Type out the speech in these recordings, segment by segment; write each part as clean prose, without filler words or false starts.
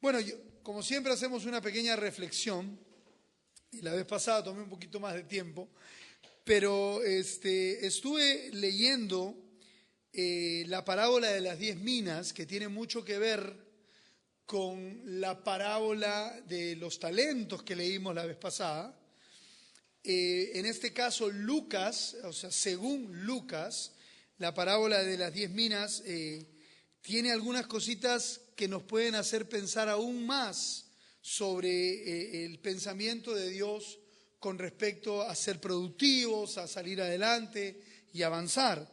Bueno, como siempre hacemos una pequeña reflexión, y la vez pasada tomé un poquito más de tiempo, pero estuve leyendo la parábola de las 10 minas, que tiene mucho que ver con la parábola de los talentos que leímos la vez pasada. En este caso Lucas, o sea, según Lucas, la parábola de las 10 minas tiene algunas cositas que nos pueden hacer pensar aún más sobre el pensamiento de Dios con respecto a ser productivos, a salir adelante y avanzar.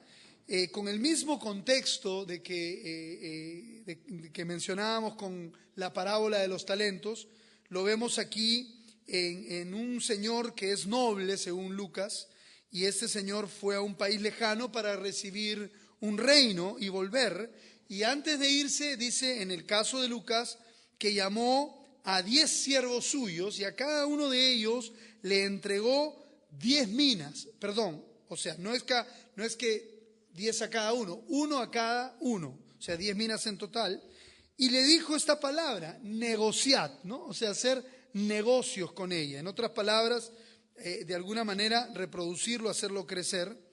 Con el mismo contexto de que mencionábamos con la parábola de los talentos, lo vemos aquí en un señor que es noble, según Lucas, y este señor fue a un país lejano para recibir un reino y volver. Y antes de irse, dice en el caso de Lucas, que llamó a 10 siervos suyos y a cada uno de ellos le entregó 10 minas. Perdón, o sea, no es que 10 a cada uno, uno a cada uno, o sea, 10 minas en total. Y le dijo esta palabra, negociad, ¿no? O sea, hacer negocios con ella. En otras palabras, de alguna manera reproducirlo, hacerlo crecer.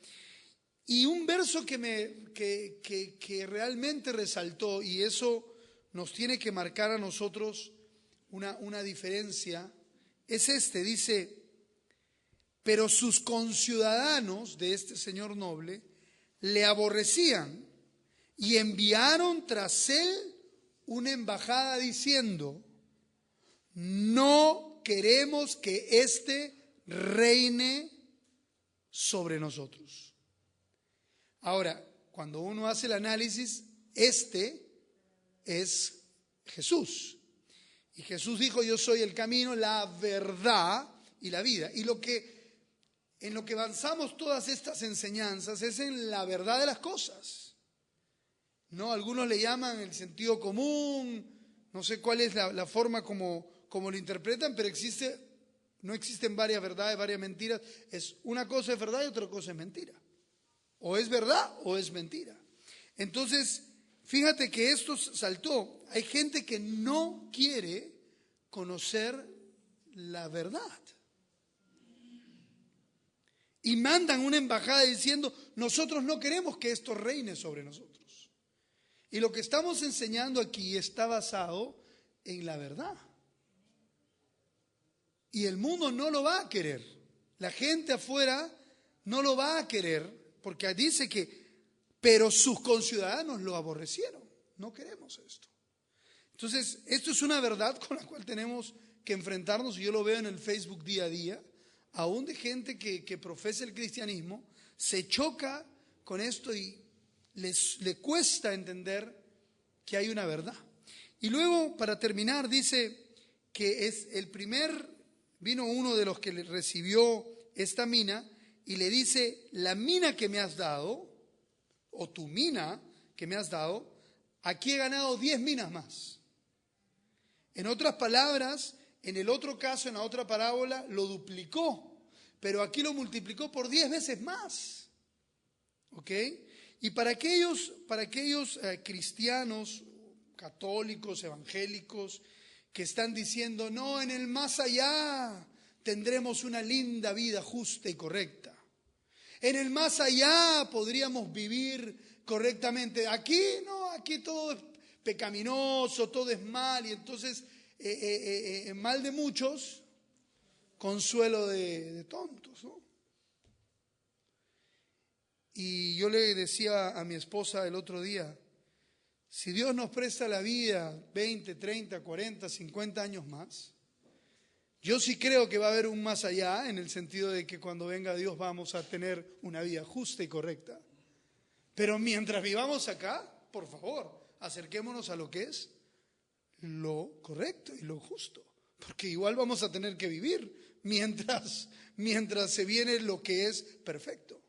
Y un verso que realmente resaltó, y eso nos tiene que marcar a nosotros una diferencia, es dice: pero sus conciudadanos de este señor noble le aborrecían y enviaron tras él una embajada diciendo: no queremos que éste reine sobre nosotros. Ahora, cuando uno hace el análisis, es Jesús. Y Jesús dijo: yo soy el camino, la verdad y la vida. Y en lo que avanzamos todas estas enseñanzas es en la verdad de las cosas. ¿No? Algunos le llaman el sentido común, no sé cuál es la forma como lo interpretan, pero no existen varias verdades, varias mentiras. Es una cosa es verdad y otra cosa es mentira. O es verdad o es mentira. Entonces, fíjate que esto saltó. Hay gente que no quiere conocer la verdad. Y mandan una embajada diciendo: nosotros no queremos que esto reine sobre nosotros. Y lo que estamos enseñando aquí está basado en la verdad. Y el mundo no lo va a querer. La gente afuera no lo va a querer, porque dice pero sus conciudadanos lo aborrecieron. No queremos esto. Entonces, esto es una verdad con la cual tenemos que enfrentarnos, y yo lo veo en el Facebook día a día, aún de gente que profesa el cristianismo, se choca con esto y le cuesta entender que hay una verdad. Y luego, para terminar, dice que vino uno de los que le recibió esta mina y le dice: la mina que me has dado, o tu mina que me has dado, aquí he ganado 10 minas más. En otras palabras, en el otro caso, en la otra parábola, lo duplicó, pero aquí lo multiplicó por 10 veces más. ¿Ok? Y para aquellos cristianos, católicos, evangélicos, que están diciendo: no, en el más allá tendremos una linda vida justa y correcta. En el más allá podríamos vivir correctamente. Aquí no, aquí todo es pecaminoso, todo es mal, y entonces mal de muchos, consuelo de tontos, ¿no? Y yo le decía a mi esposa el otro día: si Dios nos presta la vida 20, 30, 40, 50 años más, yo sí creo que va a haber un más allá, en el sentido de que cuando venga Dios vamos a tener una vida justa y correcta. Pero mientras vivamos acá, por favor, acerquémonos a lo que es lo correcto y lo justo, porque igual vamos a tener que vivir mientras se viene lo que es perfecto.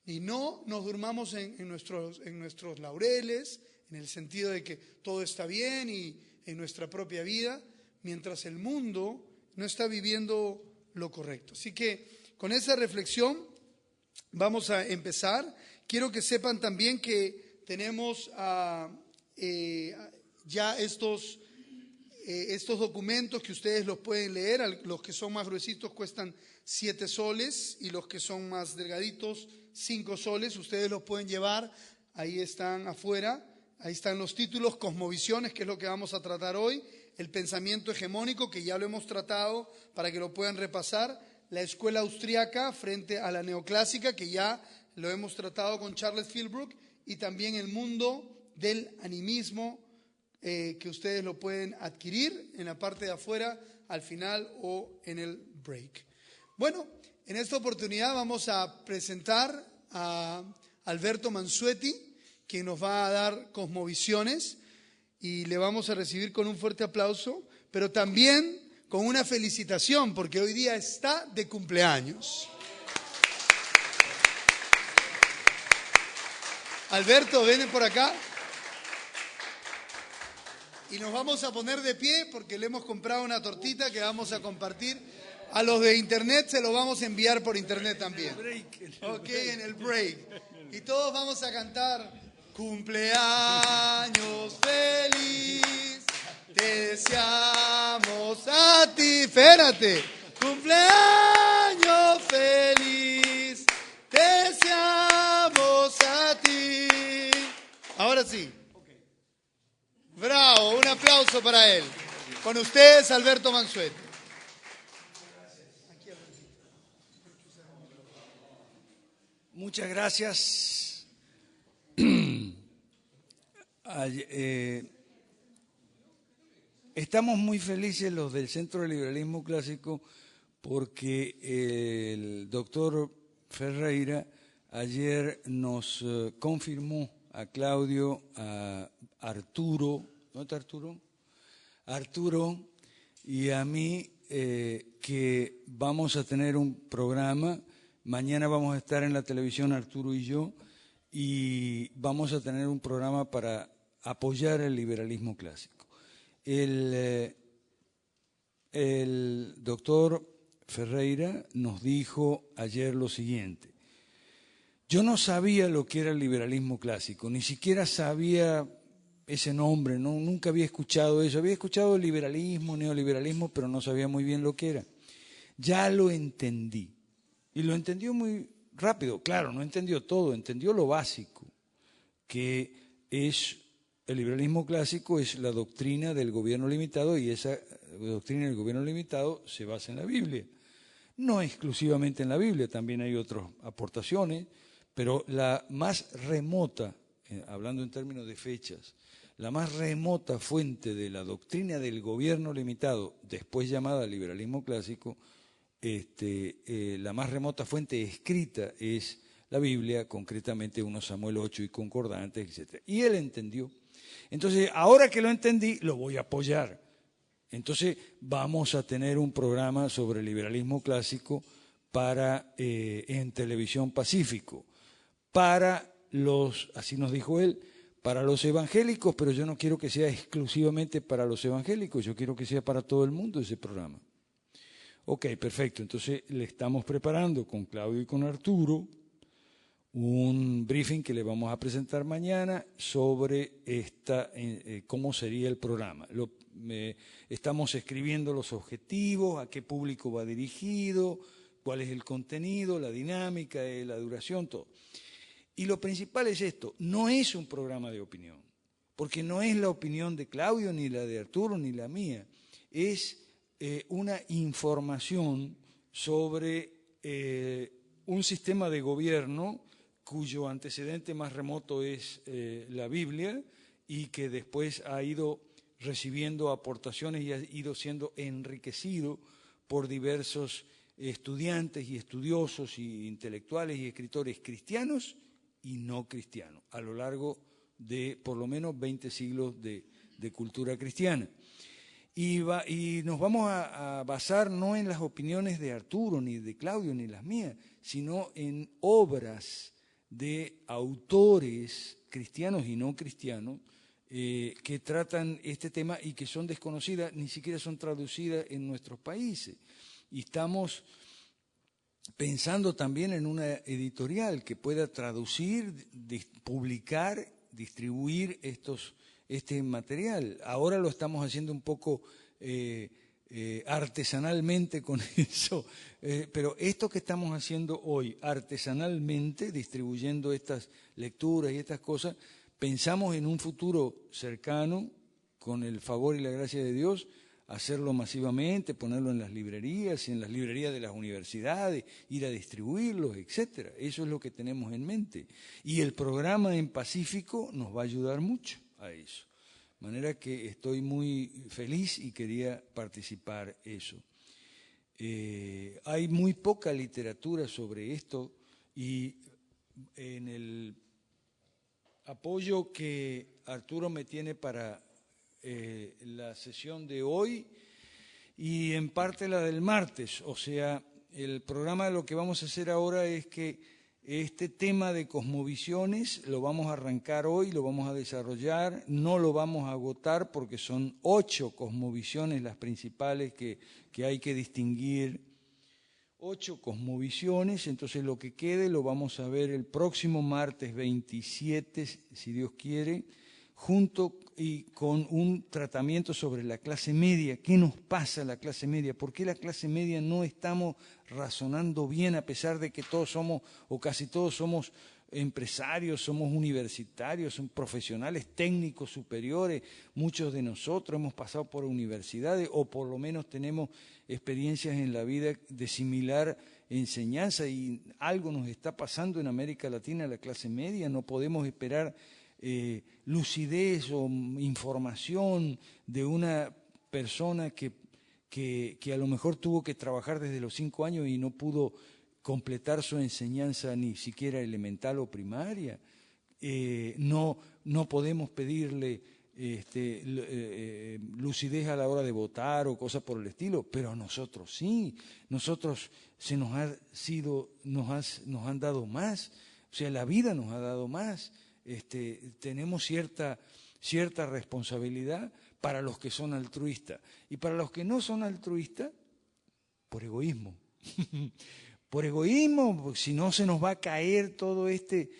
Y no nos durmamos en nuestros laureles, en el sentido de que todo está bien y en nuestra propia vida, mientras el mundo no está viviendo lo correcto. Así que con esa reflexión vamos a empezar. Quiero que sepan también que tenemos ya estos estos documentos que ustedes los pueden leer. Los que son más gruesitos cuestan 7 soles y los que son más delgaditos 5 soles. Ustedes los pueden llevar, ahí están afuera, ahí están los títulos: Cosmovisiones, que es lo que vamos a tratar hoy; El pensamiento hegemónico, que ya lo hemos tratado para que lo puedan repasar; La escuela austriaca frente a la neoclásica, que ya lo hemos tratado con Charles Philbrook; y también El mundo del animismo, que ustedes lo pueden adquirir en la parte de afuera, al final o en el break. Bueno, en esta oportunidad vamos a presentar a Alberto Mansuetti, quien nos va a dar Cosmovisiones, y le vamos a recibir con un fuerte aplauso, pero también con una felicitación, porque hoy día está de cumpleaños. Alberto, ven por acá. Y nos vamos a poner de pie porque le hemos comprado una tortita que vamos a compartir. A los de internet se lo vamos a enviar por internet también. Ok, en el break. Y todos vamos a cantar: cumpleaños feliz, te deseamos a ti. Espérate. Cumpleaños feliz, te deseamos a ti. Ahora sí. Bravo, un aplauso para él. Con ustedes, Alberto Mansuetti. Muchas gracias. Estamos muy felices los del Centro de Liberalismo Clásico porque el doctor Ferreira ayer nos confirmó a Claudio, a Arturo, ¿dónde está Arturo? Arturo y a mí, que vamos a tener un programa. Mañana vamos a estar en la televisión, Arturo y yo, y vamos a tener un programa para apoyar el liberalismo clásico. El doctor Ferreira nos dijo ayer lo siguiente: yo no sabía lo que era el liberalismo clásico, ni siquiera sabía ese nombre, ¿no? Nunca había escuchado eso. Había escuchado liberalismo, neoliberalismo, pero no sabía muy bien lo que era. Ya lo entendí. Y lo entendió muy rápido. Claro, no entendió todo, entendió lo básico, que es el liberalismo clásico, es la doctrina del gobierno limitado, y esa doctrina del gobierno limitado se basa en la Biblia. No exclusivamente en la Biblia, también hay otras aportaciones, pero la más remota, hablando en términos de fechas, la más remota fuente de la doctrina del gobierno limitado, después llamada liberalismo clásico, la más remota fuente escrita es la Biblia, concretamente 1 Samuel 8 y concordantes, etc. Y él entendió. Entonces, ahora que lo entendí, lo voy a apoyar. Entonces, vamos a tener un programa sobre liberalismo clásico en Televisión Pacífico, para los, así nos dijo él, para los evangélicos, pero yo no quiero que sea exclusivamente para los evangélicos, yo quiero que sea para todo el mundo ese programa. Ok, perfecto. Entonces le estamos preparando con Claudio y con Arturo un briefing que le vamos a presentar mañana sobre cómo sería el programa. Estamos escribiendo los objetivos, a qué público va dirigido, cuál es el contenido, la dinámica, la duración, todo. Y lo principal es esto: no es un programa de opinión, porque no es la opinión de Claudio, ni la de Arturo, ni la mía. Es una información sobre un sistema de gobierno cuyo antecedente más remoto es la Biblia, y que después ha ido recibiendo aportaciones y ha ido siendo enriquecido por diversos estudiantes y estudiosos y intelectuales y escritores cristianos y no cristianos, a lo largo de por lo menos 20 siglos de cultura cristiana. Y nos vamos a basar no en las opiniones de Arturo, ni de Claudio, ni las mías, sino en obras de autores cristianos y no cristianos que tratan este tema y que son desconocidas, ni siquiera son traducidas en nuestros países. Y estamos pensando también en una editorial que pueda traducir, publicar, distribuir este material. Ahora lo estamos haciendo un poco artesanalmente con eso, pero esto que estamos haciendo hoy artesanalmente, distribuyendo estas lecturas y estas cosas, pensamos en un futuro cercano, con el favor y la gracia de Dios, hacerlo masivamente, ponerlo en las librerías de las universidades, ir a distribuirlos, etcétera. Eso es lo que tenemos en mente. Y el programa en Pacífico nos va a ayudar mucho a eso. De manera que estoy muy feliz y quería participar eso. Hay muy poca literatura sobre esto y en el apoyo que Arturo me tiene para la sesión de hoy y en parte la del martes, o sea, el programa lo que vamos a hacer ahora es que este tema de cosmovisiones lo vamos a arrancar hoy, lo vamos a desarrollar, no lo vamos a agotar porque son 8 cosmovisiones las principales que hay que distinguir, 8 cosmovisiones, entonces lo que quede lo vamos a ver el próximo martes 27, si Dios quiere, junto y con un tratamiento sobre la clase media. ¿Qué nos pasa a la clase media? ¿Por qué la clase media no estamos razonando bien a pesar de que todos somos, o casi todos somos empresarios, somos universitarios, son profesionales técnicos superiores? Muchos de nosotros hemos pasado por universidades o por lo menos tenemos experiencias en la vida de similar enseñanza y algo nos está pasando en América Latina a la clase media. No podemos esperar lucidez o información de una persona que a lo mejor tuvo que trabajar desde los 5 años y no pudo completar su enseñanza ni siquiera elemental o primaria. No podemos pedirle lucidez a la hora de votar o cosas por el estilo, pero a nosotros sí. Nosotros nos han dado más, o sea, la vida nos ha dado más. Tenemos cierta responsabilidad para los que son altruistas. Y para los que no son altruistas, por egoísmo. Por egoísmo, si no se nos va a caer todo este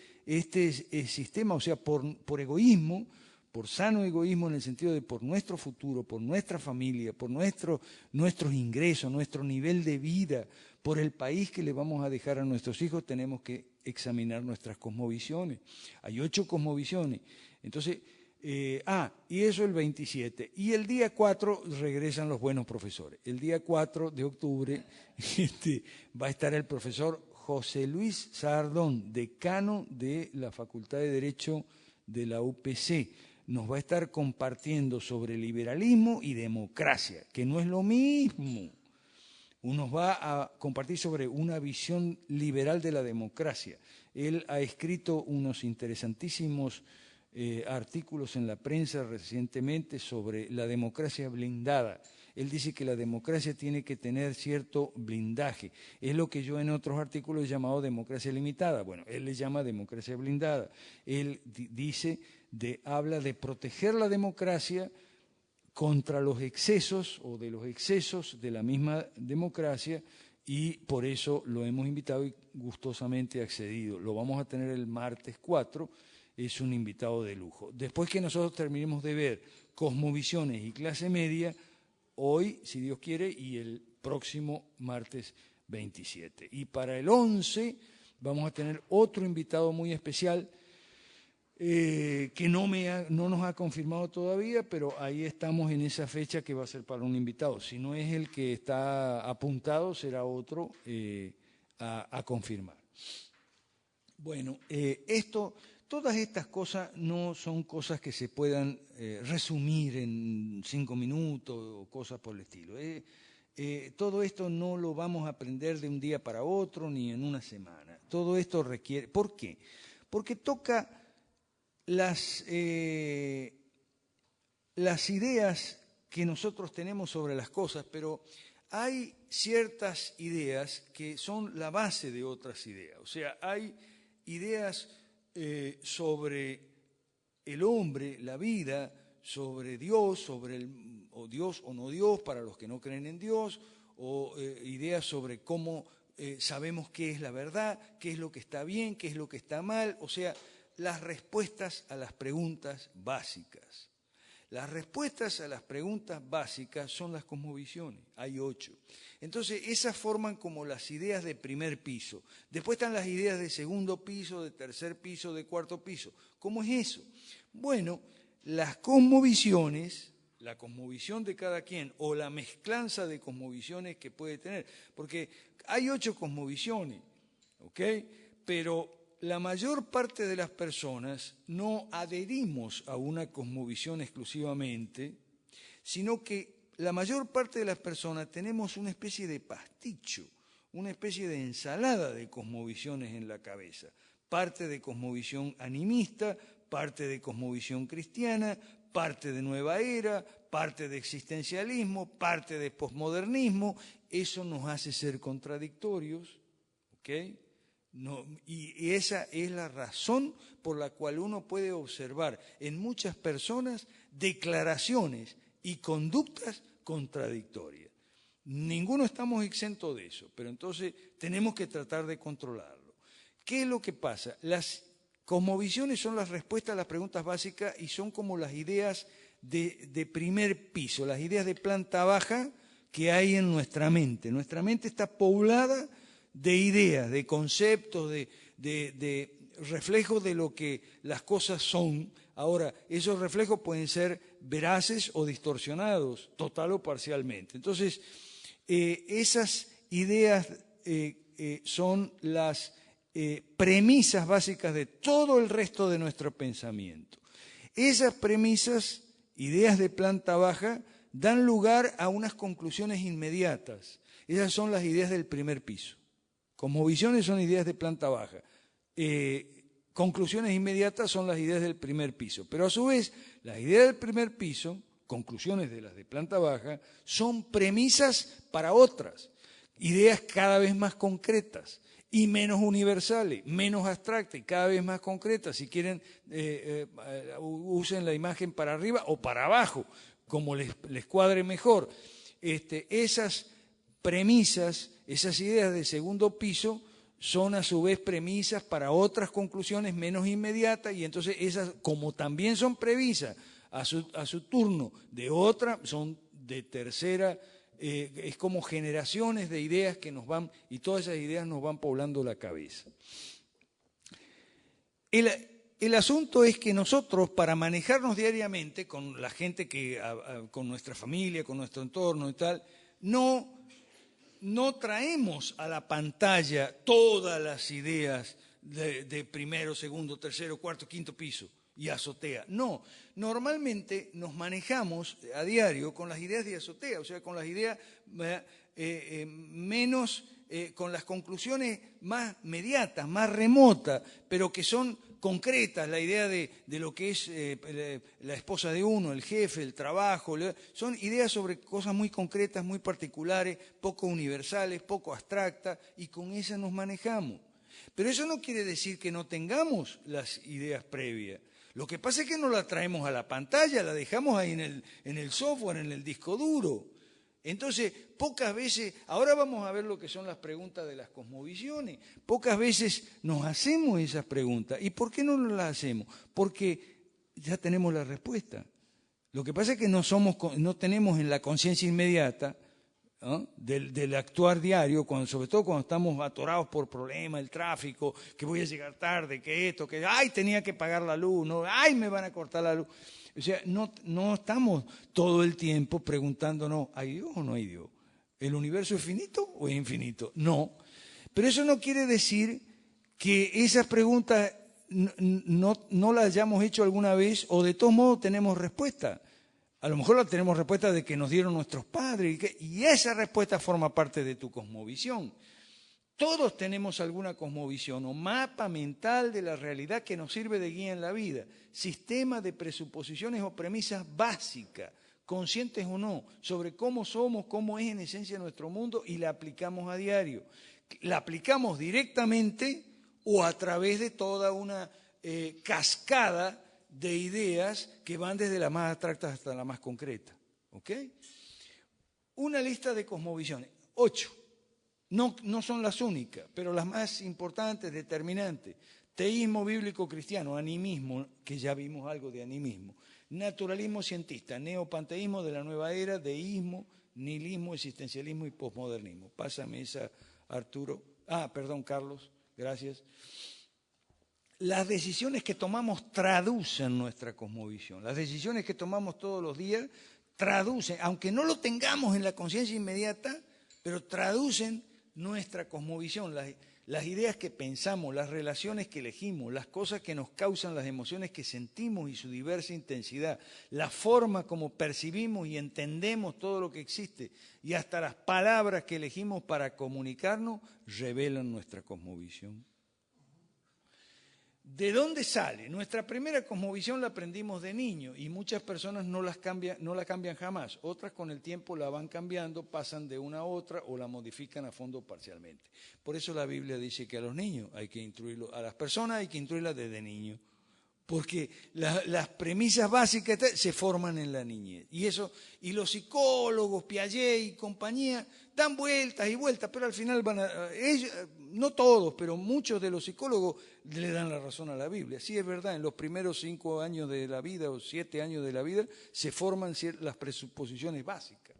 sistema, o sea, por egoísmo, por sano egoísmo en el sentido de por nuestro futuro, por nuestra familia, por nuestros ingresos, nuestro nivel de vida, por el país que le vamos a dejar a nuestros hijos, tenemos que examinar nuestras cosmovisiones. Hay 8 cosmovisiones. Entonces, y eso el 27. Y el día 4 regresan los buenos profesores. El día 4 de octubre va a estar el profesor José Luis Sardón, decano de la Facultad de Derecho de la UPC. Nos va a estar compartiendo sobre liberalismo y democracia, que no es lo mismo. Nos va a compartir sobre una visión liberal de la democracia. Él ha escrito unos interesantísimos artículos en la prensa recientemente sobre la democracia blindada. Él dice que la democracia tiene que tener cierto blindaje. Es lo que yo en otros artículos he llamado democracia limitada. Bueno, él le llama democracia blindada. Él habla de proteger la democracia contra los excesos o de los excesos de la misma democracia, y por eso lo hemos invitado y gustosamente accedido. Lo vamos a tener el martes 4, es un invitado de lujo. Después que nosotros terminemos de ver cosmovisiones y clase media, hoy, si Dios quiere, y el próximo martes 27. Y para el 11 vamos a tener otro invitado muy especial, que no nos ha confirmado todavía, pero ahí estamos en esa fecha que va a ser para un invitado. Si no es el que está apuntado, será otro a confirmar. Bueno, todas estas cosas no son cosas que se puedan resumir en 5 minutos o cosas por el estilo. Todo esto no lo vamos a aprender de un día para otro ni en una semana. Todo esto requiere... ¿Por qué? Porque toca las ideas que nosotros tenemos sobre las cosas, pero hay ciertas ideas que son la base de otras ideas. O sea, hay ideas sobre el hombre, la vida, sobre Dios, o Dios o no Dios para los que no creen en Dios, o ideas sobre cómo sabemos qué es la verdad, qué es lo que está bien, qué es lo que está mal, o sea, las respuestas a las preguntas básicas. Las respuestas a las preguntas básicas son las cosmovisiones, hay 8. Entonces, esas forman como las ideas de primer piso. Después están las ideas de segundo piso, de tercer piso, de cuarto piso. ¿Cómo es eso? Bueno, las cosmovisiones, la cosmovisión de cada quien o la mezclanza de cosmovisiones que puede tener, porque hay 8 cosmovisiones, ¿ok? Pero la mayor parte de las personas no adherimos a una cosmovisión exclusivamente, sino que la mayor parte de las personas tenemos una especie de pasticho, una especie de ensalada de cosmovisiones en la cabeza. Parte de cosmovisión animista, parte de cosmovisión cristiana, parte de nueva era, parte de existencialismo, parte de posmodernismo. Eso nos hace ser contradictorios, ¿ok? No, y esa es la razón por la cual uno puede observar en muchas personas declaraciones y conductas contradictorias. Ninguno estamos exentos de eso, pero entonces tenemos que tratar de controlarlo. ¿Qué es lo que pasa? Las cosmovisiones son las respuestas a las preguntas básicas y son como las ideas de primer piso, las ideas de planta baja que hay en nuestra mente. Nuestra mente está poblada de ideas, de conceptos, de reflejos de lo que las cosas son. Ahora, esos reflejos pueden ser veraces o distorsionados, total o parcialmente. Entonces, esas ideas son las premisas básicas de todo el resto de nuestro pensamiento. Esas premisas, ideas de planta baja, dan lugar a unas conclusiones inmediatas. Esas son las ideas del primer piso. Cosmovisiones son ideas de planta baja. Conclusiones inmediatas son las ideas del primer piso. Pero a su vez, las ideas del primer piso, conclusiones de las de planta baja, son premisas para otras. Ideas cada vez más concretas y menos universales, menos abstractas y cada vez más concretas. Si quieren, usen la imagen para arriba o para abajo, como les cuadre mejor. Esas premisas, esas ideas de segundo piso son a su vez premisas para otras conclusiones menos inmediatas y entonces esas, como también son premisas a su turno de otra, son de tercera, es como generaciones de ideas que nos van, y todas esas ideas nos van poblando la cabeza. El asunto es que nosotros, para manejarnos diariamente con la gente con nuestra familia, con nuestro entorno y tal, no traemos a la pantalla todas las ideas de primero, segundo, tercero, cuarto, quinto piso y azotea. No, normalmente nos manejamos a diario con las ideas de azotea, o sea, con las ideas menos, con las conclusiones más mediatas, más remotas, pero que son concretas, la idea de lo que es la esposa de uno, el jefe, el trabajo, son ideas sobre cosas muy concretas, muy particulares, poco universales, poco abstractas, y con esas nos manejamos. Pero eso no quiere decir que no tengamos las ideas previas. Lo que pasa es que no la traemos a la pantalla, la dejamos ahí en el software, en el disco duro. Entonces, pocas veces, ahora vamos a ver lo que son las preguntas de las cosmovisiones, pocas veces nos hacemos esas preguntas. ¿Y por qué no las hacemos? Porque ya tenemos la respuesta. Lo que pasa es que no tenemos en la conciencia inmediata, ¿no?, del actuar diario, sobre todo cuando estamos atorados por problemas, el tráfico, que voy a llegar tarde, que esto, que ay, tenía que pagar la luz, no, ay, me van a cortar la luz. O sea, no estamos todo el tiempo preguntándonos, ¿hay Dios o no hay Dios? ¿El universo es finito o es infinito? No. Pero eso no quiere decir que esas preguntas no las hayamos hecho alguna vez o de todos modos tenemos respuesta. A lo mejor la tenemos respuesta de que nos dieron nuestros padres y esa respuesta forma parte de tu cosmovisión. Todos tenemos alguna cosmovisión o mapa mental de la realidad que nos sirve de guía en la vida, sistema de presuposiciones o premisas básicas, conscientes o no, sobre cómo somos, cómo es en esencia nuestro mundo y la aplicamos a diario. La aplicamos directamente o a través de toda una cascada de ideas que van desde las más abstractas hasta la más concreta. ¿Ok? Una lista de cosmovisiones, 8. No son las únicas, pero las más importantes, determinantes. Teísmo bíblico cristiano, animismo, que ya vimos algo de animismo. Naturalismo cientista, neopanteísmo de la nueva era, deísmo, nihilismo, existencialismo y posmodernismo. Pásame esa, Arturo. Carlos, gracias. Las decisiones que tomamos traducen nuestra cosmovisión. Las decisiones que tomamos todos los días traducen, aunque no lo tengamos en la conciencia inmediata, pero traducen nuestra cosmovisión. Las ideas que pensamos, las relaciones que elegimos, las cosas que nos causan las emociones que sentimos y su diversa intensidad, la forma como percibimos y entendemos todo lo que existe y hasta las palabras que elegimos para comunicarnos revelan nuestra cosmovisión. ¿De dónde sale? Nuestra primera cosmovisión la aprendimos de niño y muchas personas no la cambian jamás. Otras con el tiempo la van cambiando, pasan de una a otra o la modifican a fondo parcialmente. Por eso la Biblia dice que a los niños hay que instruirlos, a las personas hay que instruirlas desde niños. Porque las premisas básicas se forman en la niñez. Y los psicólogos, Piaget y compañía, dan vueltas y vueltas, pero al final ellos, no todos, pero muchos de los psicólogos le dan la razón a la Biblia. Sí, es verdad, en los primeros 5 años de la vida o 7 años de la vida se forman las presuposiciones básicas.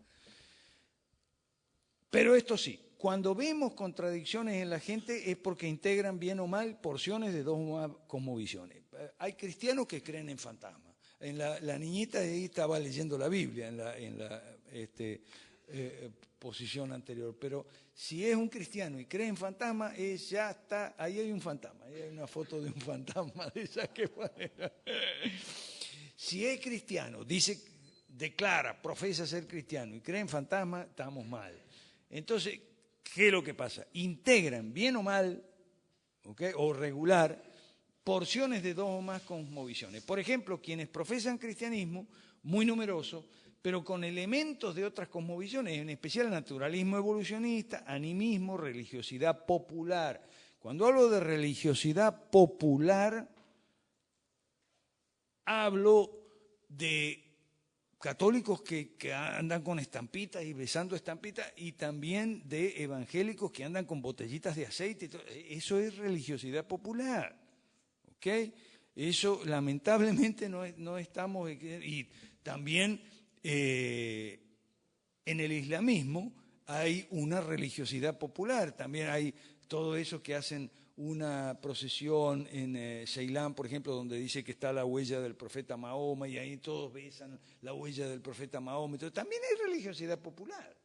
Pero esto sí, cuando vemos contradicciones en la gente es porque integran bien o mal porciones de 2 o más cosmovisiones. Hay cristianos que creen en fantasmas. La niñita ahí estaba leyendo la Biblia en la posición anterior. Pero si es un cristiano y cree en fantasmas, ya está, ahí hay un fantasma. Ahí hay una foto de un fantasma de esa que manera. Si es cristiano, declara, profesa ser cristiano y cree en fantasmas, estamos mal. Entonces, ¿qué es lo que pasa? Integran, bien o mal, ¿okay?, o regular, porciones de 2 o más cosmovisiones. Por ejemplo, quienes profesan cristianismo, muy numeroso, pero con elementos de otras cosmovisiones, en especial naturalismo evolucionista, animismo, religiosidad popular. Cuando hablo de religiosidad popular, hablo de católicos que andan con estampitas y besando estampitas y también de evangélicos que andan con botellitas de aceite. Eso es religiosidad popular, ¿ok? Eso lamentablemente no estamos... Y también en el islamismo hay una religiosidad popular, también hay todo eso que hacen una procesión en Ceilán, por ejemplo, donde dice que está la huella del profeta Mahoma y ahí todos besan la huella del profeta Mahoma. Entonces, también hay religiosidad popular.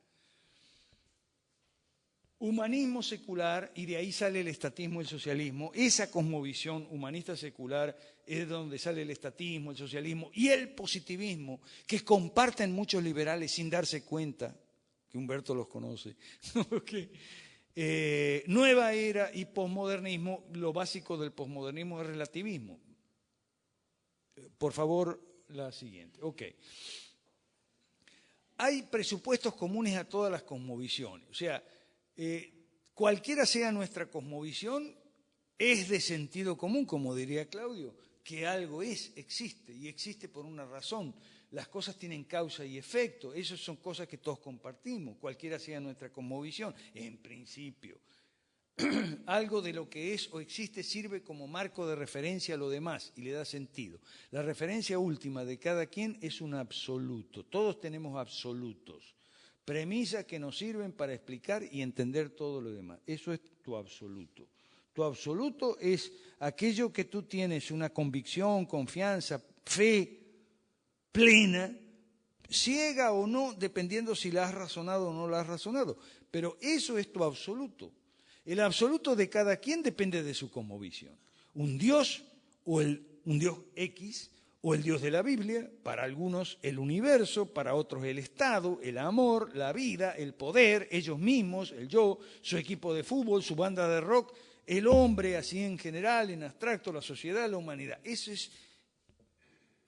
Humanismo secular, y de ahí sale el estatismo y el socialismo. Esa cosmovisión humanista secular es donde sale el estatismo, el socialismo y el positivismo, que comparten muchos liberales sin darse cuenta, que Humberto los conoce, nueva era y posmodernismo. Lo básico del posmodernismo es relativismo. Por favor, la siguiente. Ok. Hay presupuestos comunes a todas las cosmovisiones. O sea, cualquiera sea nuestra cosmovisión, es de sentido común, como diría Claudio, que algo existe y existe por una razón. Las cosas tienen causa y efecto, esas son cosas que todos compartimos, cualquiera sea nuestra cosmovisión, en principio. Algo de lo que es o existe sirve como marco de referencia a lo demás y le da sentido. La referencia última de cada quien es un absoluto, todos tenemos absolutos, premisas que nos sirven para explicar y entender todo lo demás. Eso es tu absoluto. Tu absoluto es aquello que tú tienes una convicción, confianza, fe plena, ciega o no, dependiendo si la has razonado o no la has razonado. Pero eso es tu absoluto. El absoluto de cada quien depende de su cosmovisión. Un Dios un Dios X o el Dios de la Biblia, para algunos el universo, para otros el Estado, el amor, la vida, el poder, ellos mismos, el yo, su equipo de fútbol, su banda de rock, el hombre así en general, en abstracto, la sociedad, la humanidad. Ese es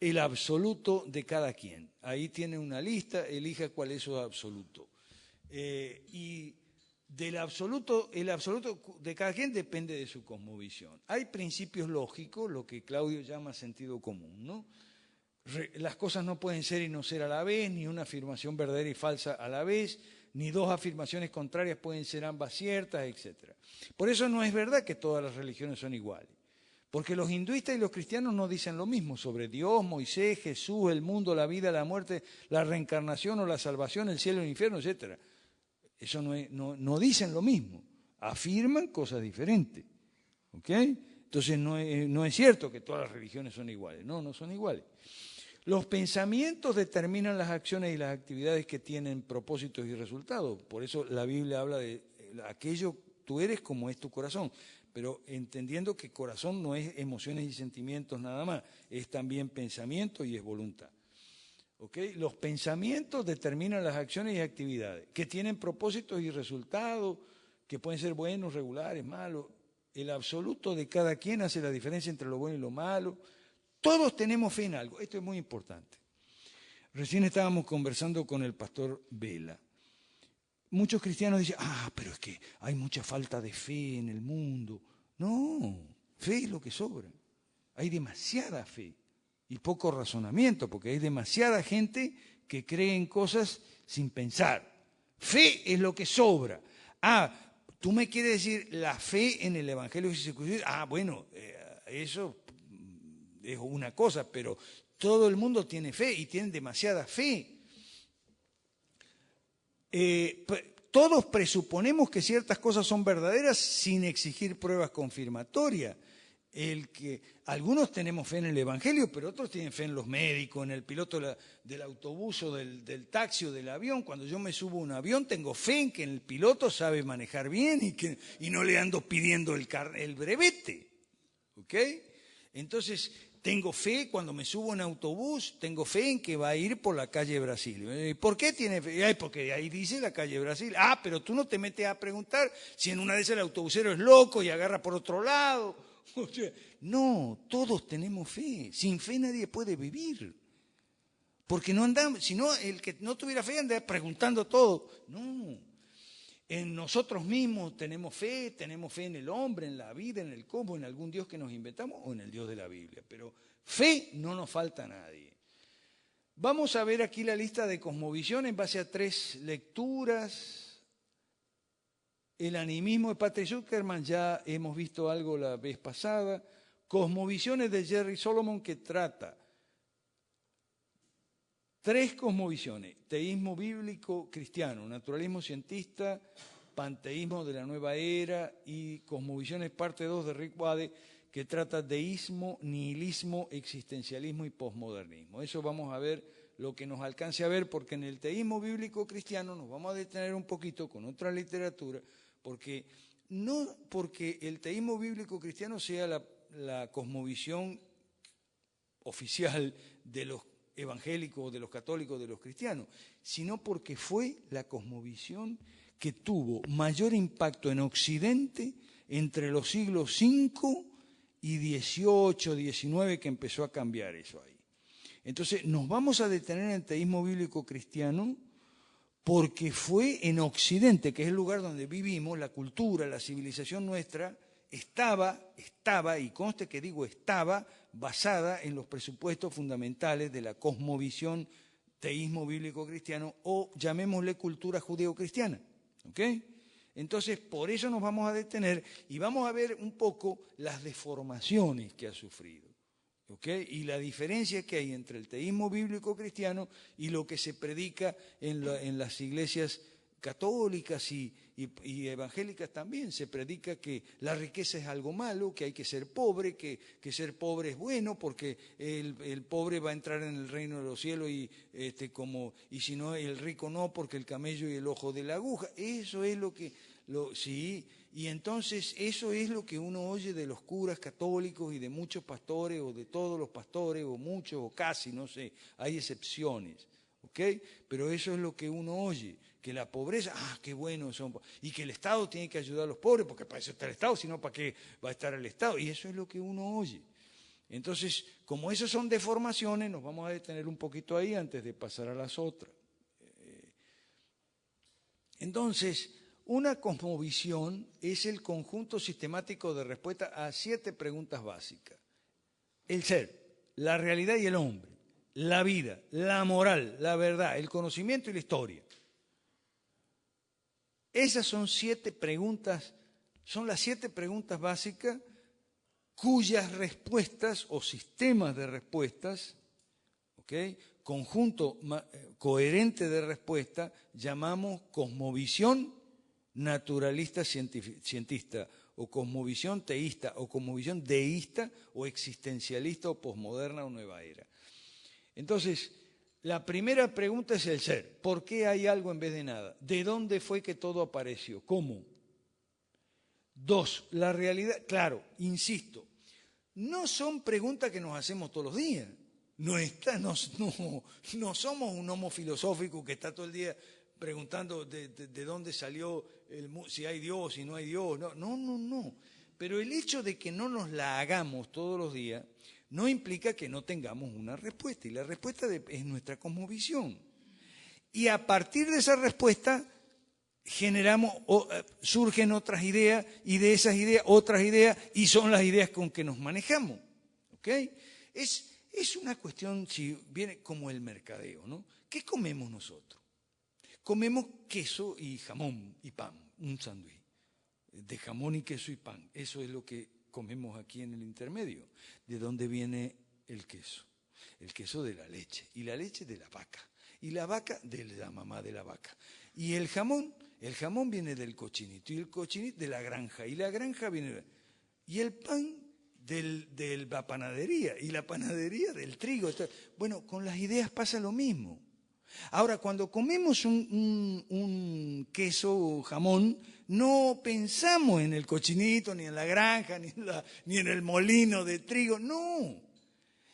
el absoluto de cada quien. Ahí tiene una lista, elija cuál es su absoluto. Y el absoluto de cada quien depende de su cosmovisión. Hay principios lógicos, lo que Claudio llama sentido común, ¿no? Las cosas no pueden ser y no ser a la vez, ni una afirmación verdadera y falsa a la vez, ni 2 afirmaciones contrarias pueden ser ambas ciertas, etc. Por eso no es verdad que todas las religiones son iguales. Porque los hinduistas y los cristianos no dicen lo mismo sobre Dios, Moisés, Jesús, el mundo, la vida, la muerte, la reencarnación o la salvación, el cielo, el infierno, etc. Eso no dicen lo mismo, afirman cosas diferentes. ¿Ok? Entonces no es cierto que todas las religiones son iguales, no son iguales. Los pensamientos determinan las acciones y las actividades que tienen propósitos y resultados. Por eso la Biblia habla de aquello, tú eres como es tu corazón. Pero entendiendo que corazón no es emociones y sentimientos nada más, es también pensamiento y es voluntad. ¿Okay? Los pensamientos determinan las acciones y actividades, que tienen propósitos y resultados, que pueden ser buenos, regulares, malos. El absoluto de cada quien hace la diferencia entre lo bueno y lo malo. Todos tenemos fe en algo, esto es muy importante. Recién estábamos conversando con el pastor Vela. Muchos cristianos dicen, pero es que hay mucha falta de fe en el mundo. No, fe es lo que sobra. Hay demasiada fe y poco razonamiento, porque hay demasiada gente que cree en cosas sin pensar. Fe es lo que sobra. Tú me quieres decir la fe en el Evangelio de Jesucristo. Bueno, eso es una cosa, pero todo el mundo tiene fe y tienen demasiada fe. Todos presuponemos que ciertas cosas son verdaderas sin exigir pruebas confirmatorias. Algunos tenemos fe en el Evangelio, pero otros tienen fe en los médicos, en el piloto del autobús o del taxi o del avión. Cuando yo me subo a un avión, tengo fe en que el piloto sabe manejar bien y no le ando pidiendo el brevete. ¿Ok? Entonces, tengo fe cuando me subo en autobús, tengo fe en que va a ir por la calle Brasil. ¿Por qué tiene fe? Porque ahí dice la calle Brasil. Pero tú no te metes a preguntar si en una de esas el autobusero es loco y agarra por otro lado. No, todos tenemos fe. Sin fe nadie puede vivir. Porque no andamos, si no, el que no tuviera fe anda preguntando todo. No. En nosotros mismos tenemos fe en el hombre, en la vida, en el cosmos, en algún Dios que nos inventamos o en el Dios de la Biblia. Pero fe no nos falta a nadie. Vamos a ver aquí la lista de cosmovisión en base a 3 lecturas. El animismo de Patrick Zuckerman, ya hemos visto algo la vez pasada. Cosmovisiones de Jerry Solomon, que trata 3 cosmovisiones: teísmo bíblico cristiano, naturalismo cientista, panteísmo de la nueva era y cosmovisiones parte 2 de Rick Wade, que trata deísmo, nihilismo, existencialismo y posmodernismo. Eso vamos a ver lo que nos alcance a ver, porque en el teísmo bíblico cristiano nos vamos a detener un poquito con otra literatura, porque no porque el teísmo bíblico cristiano sea la cosmovisión oficial de los evangélicos, de los católicos, de los cristianos, sino porque fue la cosmovisión que tuvo mayor impacto en Occidente entre los siglos V y XVIII, XIX, que empezó a cambiar eso ahí. Entonces nos vamos a detener en el teísmo bíblico cristiano porque fue en Occidente, que es el lugar donde vivimos, la cultura, la civilización nuestra, estaba, y conste que digo estaba, basada en los presupuestos fundamentales de la cosmovisión teísmo bíblico cristiano, o llamémosle cultura judeo-cristiana. ¿Ok? Entonces, por eso nos vamos a detener y vamos a ver un poco las deformaciones que ha sufrido. ¿Ok? Y la diferencia que hay entre el teísmo bíblico cristiano y lo que se predica en las iglesias católicas y evangélicas también. Se predica que la riqueza es algo malo, que hay que ser pobre, que ser pobre es bueno porque el pobre va a entrar en el reino de los cielos y si no el rico no, porque el camello y el ojo de la aguja. Eso es sí, y entonces eso es lo que uno oye de los curas católicos y de muchos pastores o de todos los pastores o muchos o casi, no sé, hay excepciones. ¿Ok? Pero eso es lo que uno oye, que la pobreza, qué bueno son, y que el Estado tiene que ayudar a los pobres, porque para eso está el Estado, si no, ¿para qué va a estar el Estado? Y eso es lo que uno oye. Entonces, como esas son deformaciones, nos vamos a detener un poquito ahí antes de pasar a las otras. Entonces, una cosmovisión es el conjunto sistemático de respuestas a 7 preguntas básicas. El ser, la realidad y el hombre, la vida, la moral, la verdad, el conocimiento y la historia. Esas son 7 preguntas, son las 7 preguntas básicas cuyas respuestas o sistemas de respuestas, ¿okay?, conjunto coherente de respuesta, llamamos cosmovisión naturalista cientista, o cosmovisión teísta, o cosmovisión deísta, o existencialista, o posmoderna, o nueva era. Entonces, la primera pregunta es el ser. ¿Por qué hay algo en vez de nada? ¿De dónde fue que todo apareció? ¿Cómo? 2, la realidad. Claro, insisto, no son preguntas que nos hacemos todos los días. No somos un homo filosófico que está todo el día preguntando de dónde salió, si hay Dios, si no hay Dios. No. Pero el hecho de que no nos la hagamos todos los días no implica que no tengamos una respuesta. Y la respuesta es nuestra cosmovisión. Y a partir de esa respuesta surgen otras ideas, y de esas ideas otras ideas, y son las ideas con que nos manejamos. ¿Ok? Es una cuestión, si viene como el mercadeo, ¿no? ¿Qué comemos nosotros? Comemos queso y jamón y pan, un sándwich de jamón y queso y pan. Eso es lo que comemos aquí en el intermedio. ¿De dónde viene el queso? El queso de la leche, y la leche de la vaca, y la vaca de la mamá de la vaca. Y el jamón viene del cochinito, y el cochinito de la granja, y la granja viene... Y el pan de la panadería, y la panadería del trigo. Bueno, con las ideas pasa lo mismo. Ahora, cuando comemos un queso o jamón, no pensamos en el cochinito, ni en la granja, ni en el molino de trigo, no.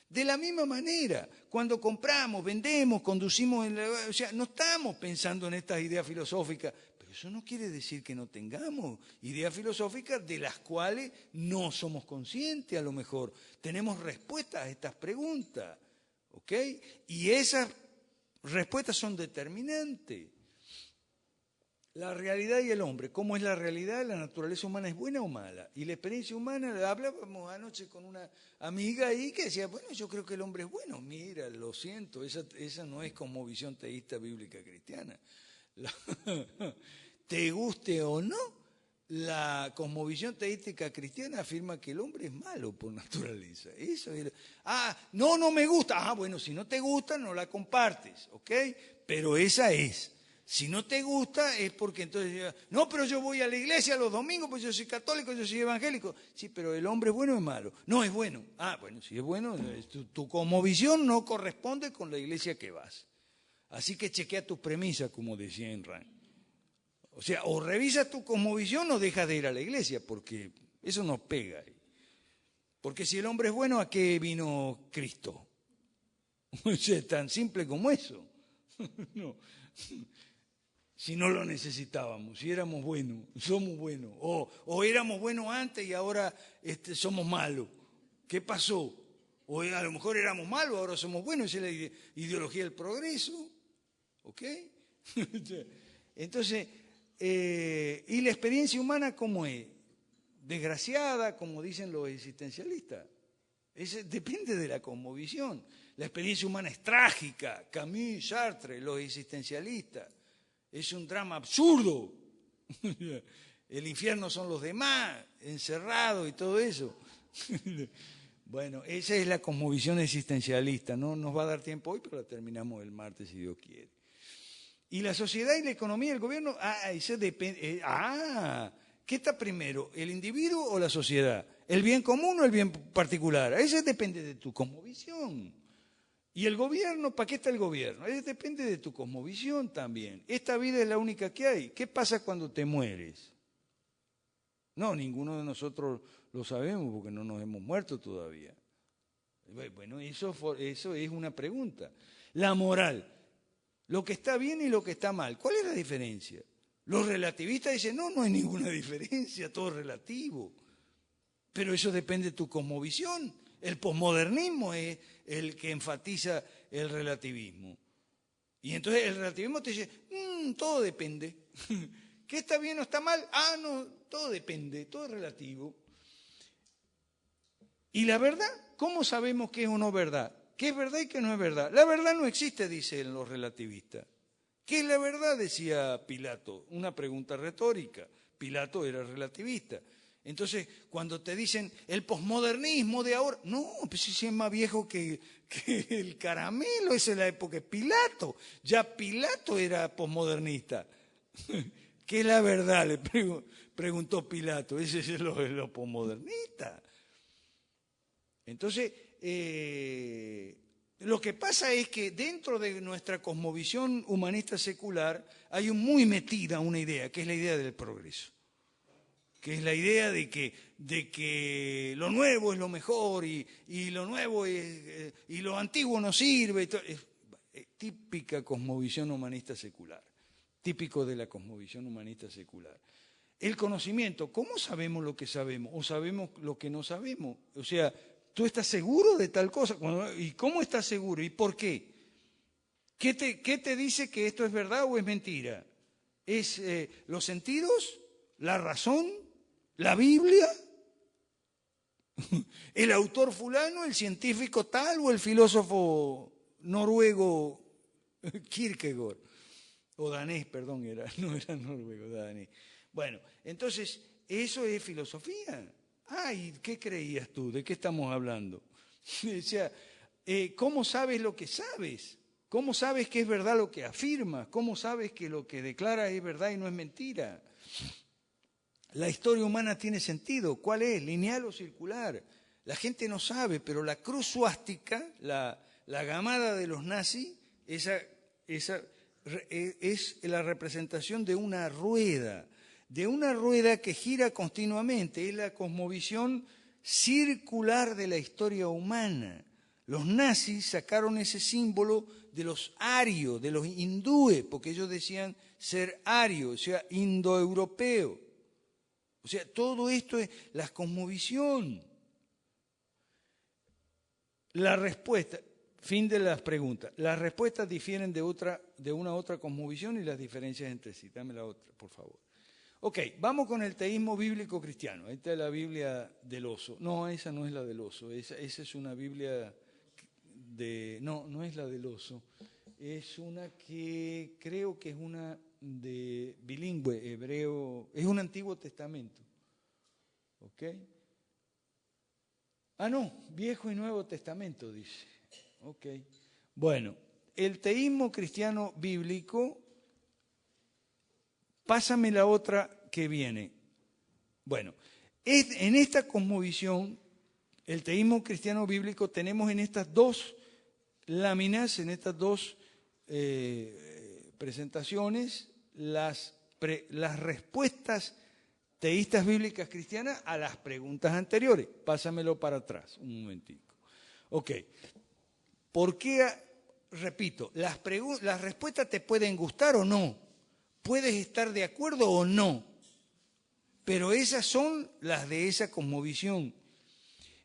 De la misma manera, cuando compramos, vendemos, conducimos, o sea, no estamos pensando en estas ideas filosóficas. Eso no quiere decir que no tengamos ideas filosóficas de las cuales no somos conscientes a lo mejor. Tenemos respuestas a estas preguntas, ¿ok? Y esas respuestas son determinantes. La realidad y el hombre. ¿Cómo es la realidad? ¿La naturaleza humana es buena o mala? Y la experiencia humana, hablábamos anoche con una amiga ahí que decía, bueno, yo creo que el hombre es bueno. Mira, lo siento, esa no es cosmovisión teísta bíblica cristiana. Te guste o no, la cosmovisión teística cristiana afirma que el hombre es malo por naturaleza. No me gusta. Bueno, si no te gusta, no la compartes, ¿ok? Pero esa es. Si no te gusta es porque entonces, no, pero yo voy a la iglesia los domingos, pues yo soy católico, yo soy evangélico. Sí, pero el hombre es bueno o es malo. No, es bueno. Bueno, si es bueno, tu cosmovisión no corresponde con la iglesia que vas. Así que chequea tus premisas, como decía Enran. O sea, o revisas tu cosmovisión o dejas de ir a la iglesia, porque eso no pega. Porque si el hombre es bueno, ¿a qué vino Cristo? O sea, tan simple como eso. No. Si no lo necesitábamos, si éramos buenos, somos buenos. O éramos buenos antes y ahora somos malos. ¿Qué pasó? O a lo mejor éramos malos, ahora somos buenos. Esa es la ideología del progreso. ¿Ok? Entonces, ¿y la experiencia humana cómo es? Desgraciada, como dicen los existencialistas. Depende de la cosmovisión. La experiencia humana es trágica. Camus, Sartre, los existencialistas. Es un drama absurdo. El infierno son los demás, encerrados y todo eso. Bueno, esa es la cosmovisión existencialista. No nos va a dar tiempo hoy, pero la terminamos el martes si Dios quiere. Y la sociedad y la economía y el gobierno, eso depende. ¿Qué está primero, el individuo o la sociedad? ¿El bien común o el bien particular? Eso depende de tu cosmovisión. ¿Y el gobierno? ¿Para qué está el gobierno? Eso depende de tu cosmovisión también. Esta vida es la única que hay. ¿Qué pasa cuando te mueres? No, ninguno de nosotros lo sabemos porque no nos hemos muerto todavía. Bueno, eso es una pregunta. La moral, lo que está bien y lo que está mal, ¿cuál es la diferencia? Los relativistas dicen, no hay ninguna diferencia, todo es relativo. Pero eso depende de tu cosmovisión. El posmodernismo es el que enfatiza el relativismo. Y entonces el relativismo te dice, todo depende. ¿Qué está bien o está mal? No, todo depende, todo es relativo. ¿Y la verdad? ¿Cómo sabemos qué es o no verdad? ¿Qué es verdad y qué no es verdad? La verdad no existe, dicen los relativistas. ¿Qué es la verdad? Decía Pilato. Una pregunta retórica. Pilato era relativista. Entonces, cuando te dicen el posmodernismo de ahora, no, pues sí es más viejo que el caramelo, esa es la época de Pilato. Ya Pilato era posmodernista. ¿Qué es la verdad? Le preguntó Pilato. Ese es lo posmodernista. Entonces, lo que pasa es que dentro de nuestra cosmovisión humanista secular hay muy metida una idea, que es la idea del progreso. Que es la idea de que lo nuevo es lo mejor y lo nuevo es, y lo antiguo no sirve. Es típica cosmovisión humanista secular, típico de la cosmovisión humanista secular. El conocimiento, ¿cómo sabemos lo que sabemos? ¿O sabemos lo que no sabemos? O sea, ¿tú estás seguro de tal cosa? ¿Y cómo estás seguro? ¿Y por qué? ¿Qué te dice que esto es verdad o es mentira? ¿Es los sentidos? ¿La razón? ¿La Biblia? ¿El autor fulano? ¿El científico tal? ¿O el filósofo noruego Kierkegaard? O danés, perdón, no era noruego, danés. Bueno, entonces, eso es filosofía. Ay, ¿qué creías tú? ¿De qué estamos hablando? O sea, ¿cómo sabes lo que sabes? ¿Cómo sabes que es verdad lo que afirmas? ¿Cómo sabes que lo que declaras es verdad y no es mentira? La historia humana tiene sentido. ¿Cuál es? ¿Lineal o circular? La gente no sabe, pero la cruz suástica, la gamada de los nazis, esa es la representación de una rueda que gira continuamente. Es la cosmovisión circular de la historia humana. Los nazis sacaron ese símbolo de los arios, de los hindúes, porque ellos decían ser arios, o sea, indoeuropeo. O sea, todo esto es la cosmovisión. La respuesta, fin de las preguntas. Las respuestas difieren de una otra cosmovisión y las diferencias entre sí. Dame la otra, por favor. Ok, vamos con el teísmo bíblico cristiano. Ahí está la Biblia del oso. No, esa no es la del oso. Esa es una Biblia de... No es la del oso. Es una que creo que es una de bilingüe, hebreo. Es un Antiguo Testamento. ¿Ok? No, Viejo y Nuevo Testamento, dice. Ok. Bueno, el teísmo cristiano bíblico, pásame la otra que viene. Bueno, en esta cosmovisión, el teísmo cristiano bíblico, tenemos en estas dos láminas, en estas dos presentaciones, las respuestas teístas bíblicas cristianas a las preguntas anteriores. Pásamelo para atrás, un momentico. Ok. ¿Por qué? Repito, las respuestas te pueden gustar o no. Puedes estar de acuerdo o no. Pero esas son las de esa cosmovisión.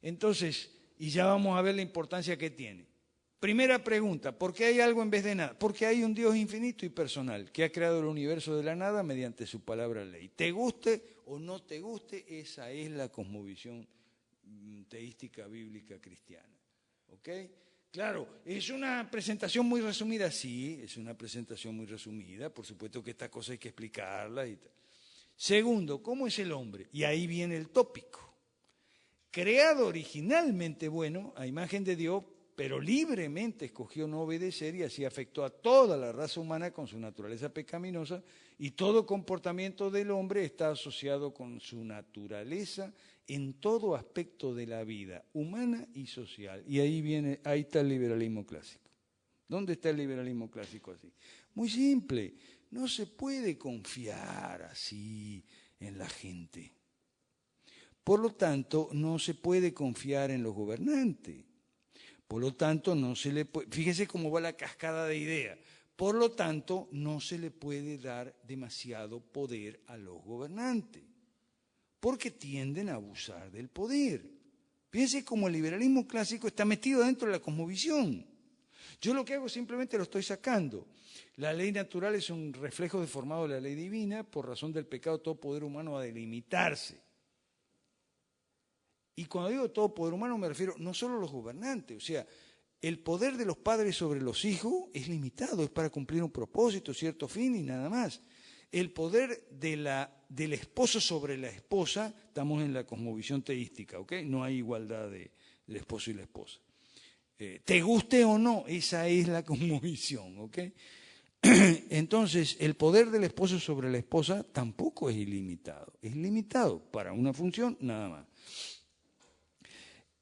Entonces, y ya vamos a ver la importancia que tiene. Primera pregunta, ¿por qué hay algo en vez de nada? Porque hay un Dios infinito y personal que ha creado el universo de la nada mediante su palabra ley. Te guste o no te guste, esa es la cosmovisión teística bíblica cristiana. ¿Ok? Claro, ¿es una presentación muy resumida? Sí, es una presentación muy resumida. Por supuesto que esta cosa hay que explicarla y tal. Segundo, ¿cómo es el hombre? Y ahí viene el tópico. Creado originalmente bueno, a imagen de Dios, pero libremente escogió no obedecer y así afectó a toda la raza humana con su naturaleza pecaminosa, y todo comportamiento del hombre está asociado con su naturaleza en todo aspecto de la vida humana y social. Y ahí está el liberalismo clásico. ¿Dónde está el liberalismo clásico así? Muy simple, no se puede confiar así en la gente. Por lo tanto, no se puede confiar en los gobernantes. Por lo tanto, no se le puede, fíjese cómo va la cascada de ideas. Por lo tanto, no se le puede dar demasiado poder a los gobernantes, porque tienden a abusar del poder. Fíjense cómo el liberalismo clásico está metido dentro de la cosmovisión. Yo lo que hago simplemente lo estoy sacando. La ley natural es un reflejo deformado de la ley divina. Por razón del pecado, todo poder humano ha de limitarse. Y cuando digo todo poder humano me refiero no solo a los gobernantes, o sea, el poder de los padres sobre los hijos es limitado, es para cumplir un propósito, cierto fin y nada más. el poder del esposo sobre la esposa, estamos en la cosmovisión teística, ¿ok? No hay igualdad del esposo y la esposa. Te guste o no, esa es la cosmovisión, ¿ok? Entonces, el poder del esposo sobre la esposa tampoco es ilimitado, es limitado para una función nada más.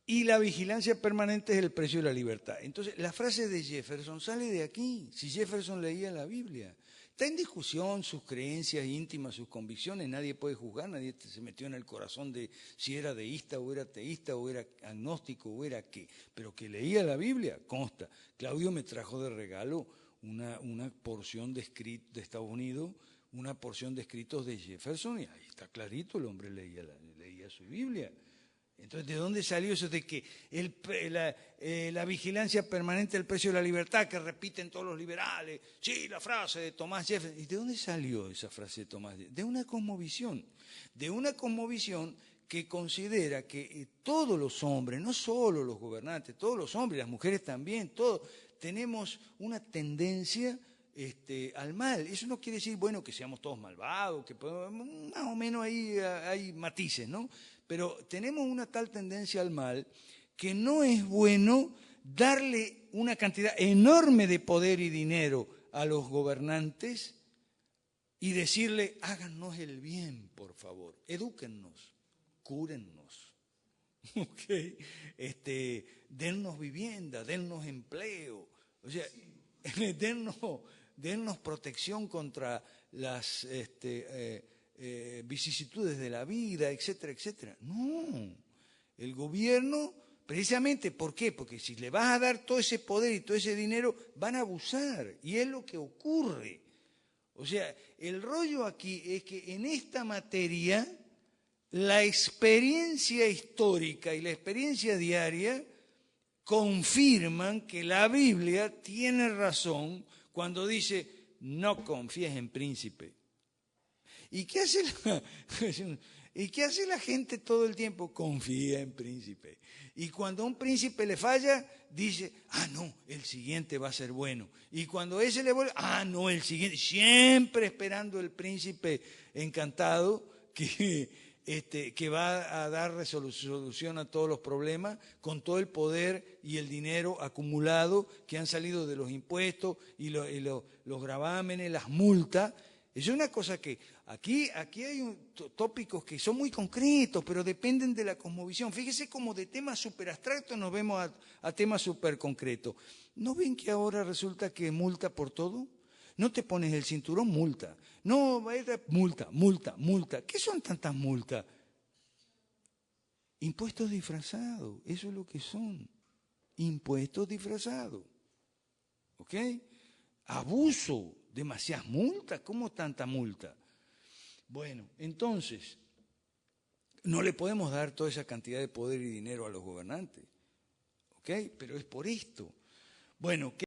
Y la vigilancia permanente es el precio de la libertad. Entonces, la frase de Jefferson sale de aquí, si Jefferson leía la Biblia. Está en discusión sus creencias íntimas, sus convicciones, nadie puede juzgar, nadie se metió en el corazón de si era deísta o era teísta o era agnóstico o era qué, pero que leía la Biblia, consta. Claudio me trajo de regalo una porción de Estados Unidos, una porción de escritos de Jefferson, y ahí está clarito, el hombre leía su Biblia. Entonces, ¿de dónde salió eso de que la vigilancia permanente del precio de la libertad, que repiten todos los liberales? Sí, la frase de Thomas Jefferson. ¿Y de dónde salió esa frase de Thomas Jefferson? De una cosmovisión que considera que todos los hombres, no solo los gobernantes, todos los hombres, las mujeres también, todos tenemos una tendencia al mal. Eso no quiere decir, bueno, que seamos todos malvados, que más o menos ahí hay matices, ¿no? Pero tenemos una tal tendencia al mal que no es bueno darle una cantidad enorme de poder y dinero a los gobernantes y decirle, háganos el bien, por favor, edúquennos, cúrennos, ¿okay? Dennos vivienda, dennos empleo, o sea, dennos protección contra las vicisitudes de la vida, etcétera, etcétera. No, el gobierno, precisamente, ¿por qué? Porque si le vas a dar todo ese poder y todo ese dinero, van a abusar, y es lo que ocurre. O sea, el rollo aquí es que en esta materia, la experiencia histórica y la experiencia diaria confirman que la Biblia tiene razón cuando dice, no confíes en príncipe. ¿Y qué hace la gente todo el tiempo? Confía en príncipe. Y cuando a un príncipe le falla, dice, no, el siguiente va a ser bueno. Y cuando ese le vuelve, no, el siguiente. Siempre esperando el príncipe encantado que va a dar solución a todos los problemas con todo el poder y el dinero acumulado que han salido de los impuestos y los gravámenes, las multas. Es una cosa que aquí hay tópicos que son muy concretos, pero dependen de la cosmovisión. Fíjese cómo de temas súper abstractos nos vemos a temas súper concretos. ¿No ven que ahora resulta que multa por todo? No te pones el cinturón, multa. No, multa. ¿Qué son tantas multas? Impuestos disfrazados, eso es lo que son. Impuestos disfrazados. ¿Ok? Abuso. Demasiadas multas, ¿cómo tanta multa? Bueno, entonces, no le podemos dar toda esa cantidad de poder y dinero a los gobernantes, ¿ok? Pero es por esto. Bueno,